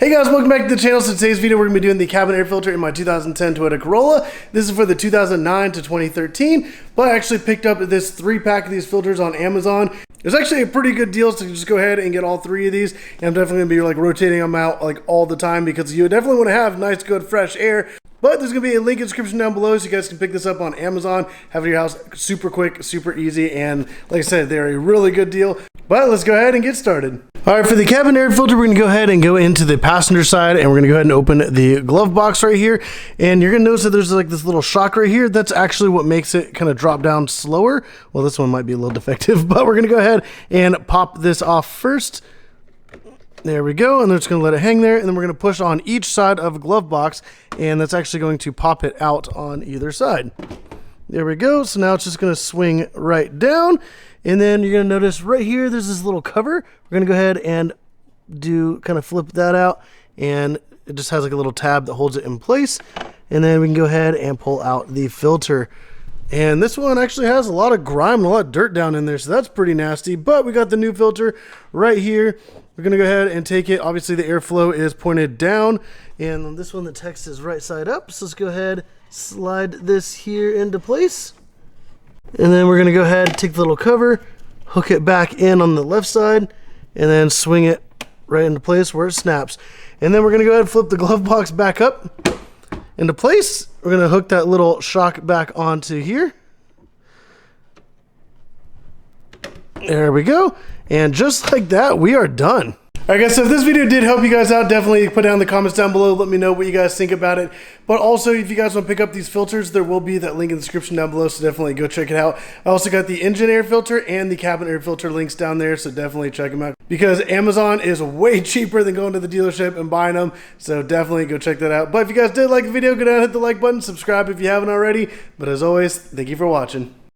Hey guys, welcome back to the channel. So today's video we're going to be doing the cabin air filter in my 2010 Toyota Corolla. This is for the 2009 to 2013, but I actually picked up this 3-pack of these filters on Amazon. It's actually a pretty good deal to just go ahead and get all 3 of these, and I'm definitely going to be like rotating them out like all the time because you definitely want to have nice, good, fresh air. But there's going to be a link in the description down below so you guys can pick this up on Amazon, have it in your house super quick, super easy, and like I said, they're a really good deal. But let's go ahead and get started. All right, for the cabin air filter, we're going to go ahead and go into the passenger side, and we're going to go ahead and open the glove box right here. And you're going to notice that there's like this little shock right here. That's actually what makes it kind of drop down slower. Well, this one might be a little defective, but we're going to go ahead and pop this off first. There we go, and they're just going to let it hang there, and then we're going to push on each side of the glove box, and that's actually going to pop it out on either side. There we go, so now it's just going to swing right down, and then you're going to notice right here there's this little cover. We're going to go ahead and kind of flip that out, and it just has like a little tab that holds it in place, and then we can go ahead and pull out the filter. And this one actually has a lot of grime and a lot of dirt down in there, so that's pretty nasty. But we got the new filter right here. We're going to go ahead and take it. Obviously, the airflow is pointed down. And on this one, the text is right side up. So let's go ahead, slide this here into place. And then we're going to go ahead, take the little cover, hook it back in on the left side, and then swing it right into place where it snaps. And then we're going to go ahead and flip the glove box back up into place. We're going to hook that little shock back onto here. There we go. And just like that, we are done. All right, guys, so if this video did help you guys out, definitely put down in the comments down below. Let me know what you guys think about it. But also, if you guys want to pick up these filters, there will be that link in the description down below, so definitely go check it out. I also got the engine air filter and the cabin air filter links down there, so definitely check them out. Because Amazon is way cheaper than going to the dealership and buying them, so definitely go check that out. But if you guys did like the video, go down and hit the like button, subscribe if you haven't already. But as always, thank you for watching.